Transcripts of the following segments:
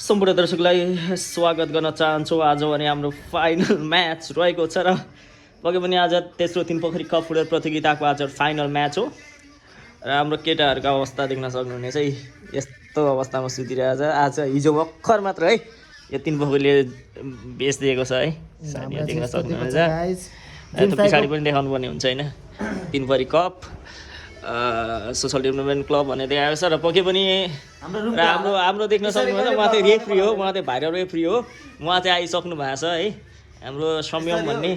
सम्पूर्ण दर्शकलाई स्वागत गर्न चाहन्छु। आज भने हाम्रो फाइनल म्याच रहेको छ र पक्कै पनि आज तेस्रो तीन पोखरी कप फुटबल प्रतियोगिताको आज फाइनल म्याच हो र हाम्रो केटाहरूको अवस्था देख्न सक्नुहुनेछ। यस्तो अवस्थामा सुतिरहेछ। आज हिजो भर्खर मात्र है यो तीन पोखरीले बेचिदिएको छ है, देख्न सक्नुहुनेछ। त्यो पछाडि पनि देखाउनु पर्ने हुन्छ होइन, तीन पोखरी कप सोसल डेभलपमेन्ट क्लब भनेर देखाएको छ र पक्कै पनि हाम्रो देख्न सक्नुहुन्छ। उहाँ चाहिँ रेफ्री हो, उहाँ चाहिँ भाइरल रेफ्री हो। उहाँ चाहिँ आइसक्नु भएको छ है, हाम्रो संयम भन्ने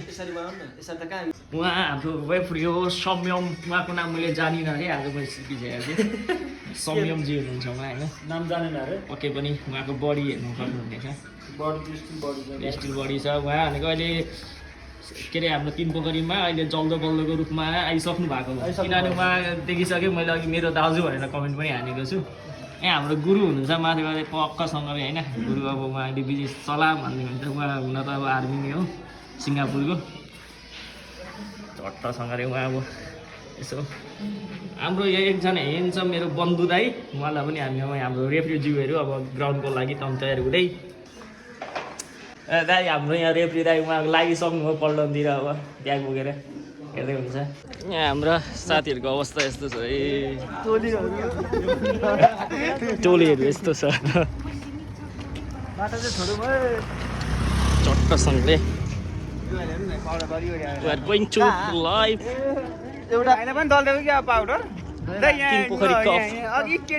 उहाँ हाम्रो रेफ्री हो संयम। उहाँको नाम मैले जानिनँ अरे, आज मैले सिकिसकेको थिएँ। संयमजी हुनुहुन्छ उहाँ होइन, नाम जानेन अरे। पक्कै पनि उहाँको बडी हेर्नु सक्नुहुनेछ, स्टिल बडी छ उहाँ भनेको। अहिले के अरे हाम्रो तीन पोखरीमा अहिले जल्दो बल्दोको रूपमा आइसक्नु भएको हो, किनभने उहाँ देखिसक्यो। मैले अघि मेरो दाजु भनेर कमेन्ट पनि हानेको छु। यहाँ हाम्रो गुरु हुनुहुन्छ माथिबाट पक्कासँगले होइन, गुरु अब उहाँ अहिले विदेश सलाम भन्ने हुन्छ। उहाँ हुन त अब आर्मी नै हो, सिङ्गापुरको। झट्टसँगले उहाँ अब यसो हाम्रो यो एकजना हेन्छ मेरो बन्धु दाई, उहाँलाई पनि हामी अब हाम्रो रेफ्रीज्यूहरू अब ग्राउन्डको लागि तम तयार हुँदै दाई हाम्रो यहाँ रेफ्री दाई उहाँ लागिसक्नु हो पल्टनतिर। अब ब्याग बोकेर हेर्दै हुन्छ। यहाँ हाम्रा साथीहरूको अवस्था यस्तो छ है, टोलीहरू यस्तो छ चट्टसँगले। तीन पोखरी कप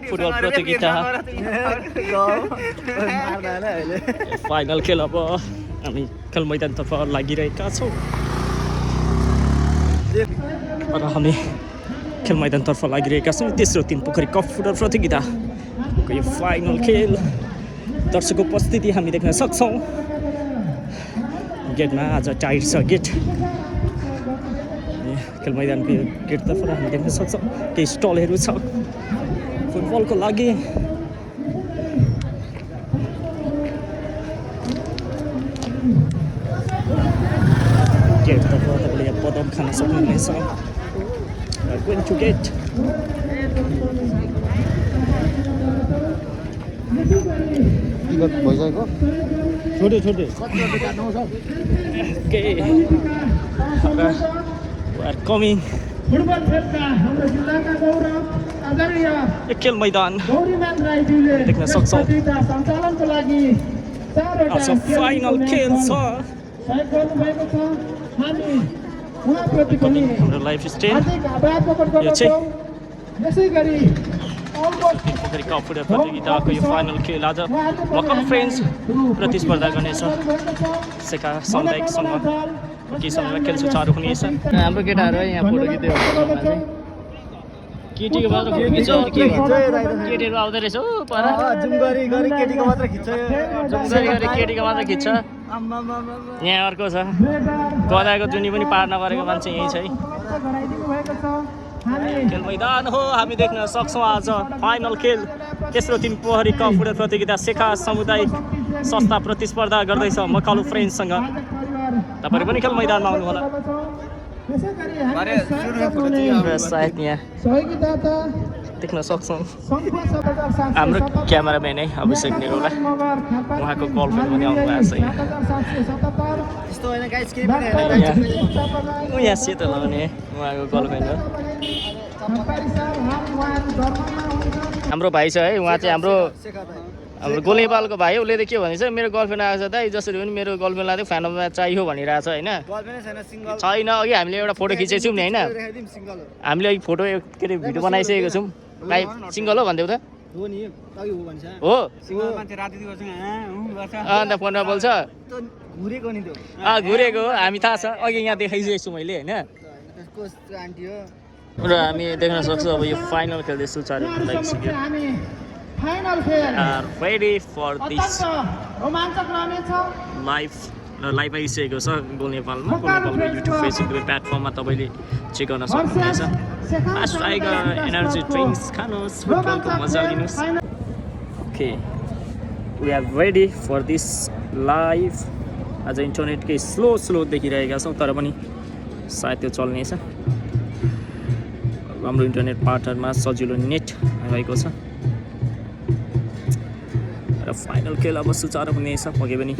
फुटबल प्रतियोगिता फाइनल खेल अब हामी खेल मैदानतर्फ लागिरहेका छौँ र हामी खेल मैदानतर्फ लागिरहेका छौँ। तेस्रो तीन पोखरी कप फुटबल प्रतियोगिताको यो फाइनल खेल दर्शक उपस्थिति हामी देख्न सक्छौँ। गेटमा आज टाइट छ गेट, खेल मैदानको यो गेटतर्फ हामी देख्न सक्छौँ। केही स्टलहरू छ फुटबलको लागि। गेटतर्फ तपाईँले यहाँ बदाम खान सक्नुहुनेछ। Going to get. भइसक्यो छोटे छोटे कमिङ खेल मैदान देख्न सक्छौँ। आज फाइनल खेल छ। हाम्रो लाइफ स्टाइल यो चाहिँ पोखरी कप फुटबल प्रतियोगिताको यो फाइनल खेल आज लोकल फ्रेन्ड्स प्रतिस्पर्धा गर्नेछ। सेका सामुदायिक सङ्घ केही समयमा खेल सुचारू हुनेछ। हाम्रो केटाहरू यहाँ फोटो खिच्दै केटीको मात्र फोटो खिच्छ, केटीहरू आउँदो रहेछ हो पर केटीको मात्र खिच्छ। यहाँ अर्को छ गदाको जुनी पनि पार नगरेको मान्छे यहीँ छ है। खेल मैदान हो, हामी देख्न सक्छौँ आज फाइनल खेल तेस्रो तीन पोखरी कप फुटबल प्रतियोगिता सेखा सामुदायिक संस्था प्रतिस्पर्धा गर्दैछ मकालु फ्रेन्ड्ससँग। तपाईहरु पनि खेल मैदानमा आउनु होला। सायद यहाँ देख्न सक्छौँ हाम्रो क्यामेराम्यान है अभिषेक निरोला, उहाँको गर्लफ्रेन्ड पनि आउनु भएको छ। यहाँ सेतो लगाउने उहाँको गर्लफ्रेन्ड हो। हाम्रो भाइ छ है, उहाँ चाहिँ हाम्रो गोलेपालको भाइ। उसले त के भनेछ, मेरो गर्लफ्रेन्ड आएको छ दाइ, जसरी पनि मेरो गर्लफ्रेन्डलाई चाहिँ फ्यानमा चाहियो भनिरहेको छ होइन। छैन, अघि हामीले एउटा फोटो खिचेको छौँ नि होइन, हामीले अघि फोटो के अरे भिडियो बनाइसकेको छौँ। भाइ सिङ्गल हो भनिदेऊ त हो, अन्त फोनमा बोल्छ घुरेको हो, हामी थाहा छ। अघि यहाँ देखाइसकेको छु मैले होइन। र हामी देख्न सक्छौँ अब यो फाइनल खेल्दै सुचारू लागिसक्यो। रेडी फर दिस लाइभ आइसकेको छ गोल नेपालमा। गोल नेपालको युट्युब फेसबुक प्लेटफर्ममा तपाईँले चेक गर्न सक्नुहुनेछ। फास्ट टाइगर एनर्जी ड्रिङ्क्स खानुहोस्, फुटबलको मजा लिनुहोस्। Okay, we are ready for this live. आज इन्टरनेट केही स्लो देखिरहेका छौँ, तर पनि सायद त्यो चल्नेछ। हाम्रो इन्टरनेट पार्टनरमा सजिलो नेट रहेको छ। र फाइनल खेल अब सुचारू हुनेछ पके पनि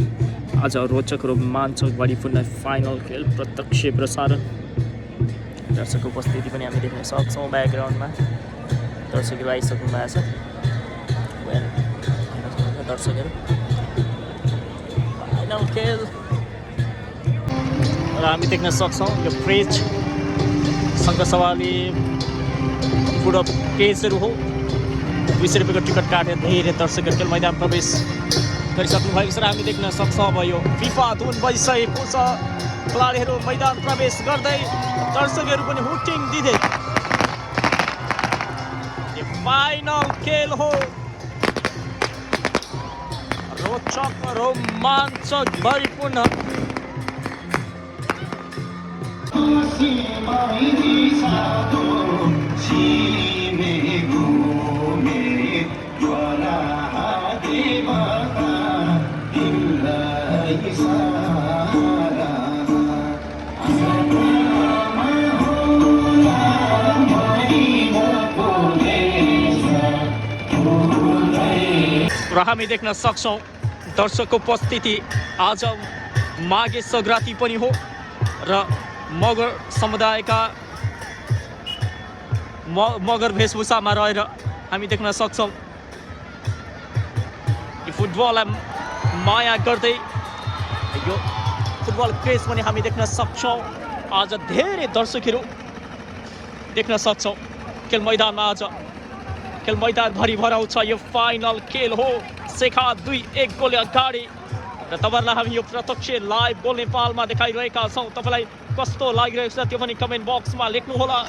आज रोचक रोमाञ्चक भरिपूर्ण फाइनल खेल प्रत्यक्ष प्रसारण दर्शकको उपस्थिति पनि हामी देख्न सक्छौँ ब्याकग्राउन्डमा दर्शकहरू आइसक्नु भएको छ दर्शकहरू फाइनल खेल र हामी देख्न सक्छौँ यो प्रेज सङ्घसभाले फुड प्रेजहरू हो 200 रुपियाँको टिकट काटेर धेरै दर्शकहरू खेल मैदान प्रवेश गरिसक्नु भएको छ र हामी देख्न सक्छौँ अब यो फिफा धुन बजिसकेको छ खेलाडीहरू मैदान प्रवेश गर्दै दर्शकहरू पनि हुटिङ दिँदै यो फाइनल खेल हो रोचक रोमाञ्चक भरिपूर्ण र हामी देख्न सक्छौँ दर्शकको उपस्थिति आज माघे सङ्क्रान्ति पनि हो र मगर समुदायका मगर वेशभूषामा रहेर हामी देख्न सक्छौँ यो फुटबललाई माया गर्दै यो फुटबल क्रेज पनि हामी देख्न सक्छौँ आज धेरै दर्शकहरू देख्न सक्छौँ खेल मैदानमा आज खेल मैदानभरि भराउँछ यो फाइनल खेल हो शेखा 2-1 गोलले अगाडि र तपाईँहरूलाई हामी यो प्रत्यक्ष लाइभ गोल नेपालमा देखाइरहेका छौँ तपाईँलाई कस्तो लागिरहेको छ त्यो पनि कमेन्ट बक्समा लेख्नुहोला।